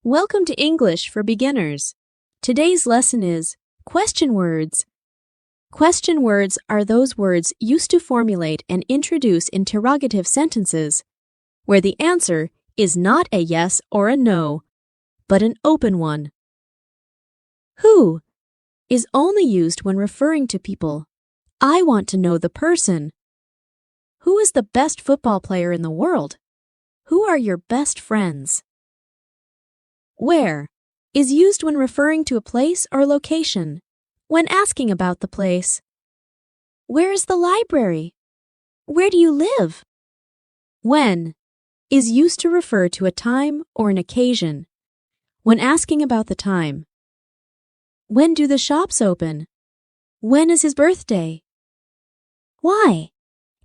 Welcome to English for Beginners. Today's lesson is question words. Question words are those words used to formulate and introduce interrogative sentences where the answer is not a yes or a no, but an open one. Who is only used when referring to people. I want to know the person. Who is the best football player in the world? Who are your best friends? Where is used when referring to a place or location, when asking about the place. Where is the library? Where do you live? When is used to refer to a time or an occasion, when asking about the time. When do the shops open? When is his birthday? Why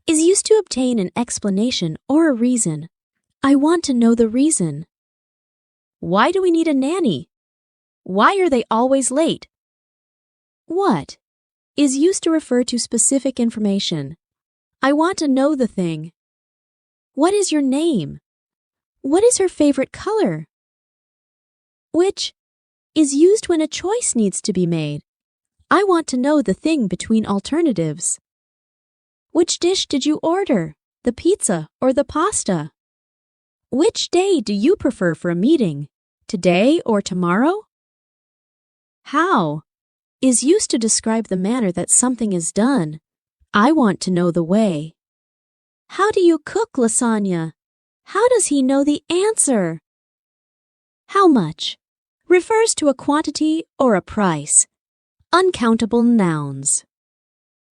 is used to obtain an explanation or a reason. I want to know the reason. Why do we need a nanny? Why are they always late? What is used to refer to specific information. I want to know the thing. What is your name? What is her favorite color? Which is used when a choice needs to be made. I want to know the thing between alternatives. Which dish did you order, the pizza or the pasta? Which day do you prefer for a meeting, today or tomorrow? How is used to describe the manner that something is done. I want to know the way. How do you cook lasagna? How does he know the answer? How much refers to a quantity or a price. Uncountable nouns.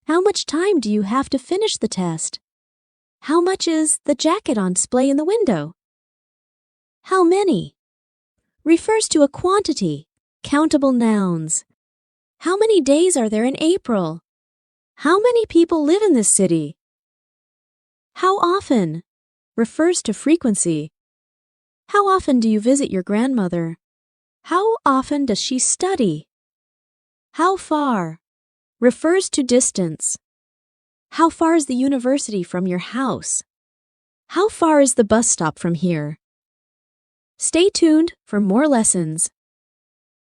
How much time do you have to finish the test? How much is the jacket on display in the window? How many refers to a quantity, countable nouns. How many days are there in April? How many people live in this city? How often refers to frequency. How often do you visit your grandmother? How often does she study? How far refers to distance. How far is the university from your house? How far is the bus stop from here? Stay tuned for more lessons.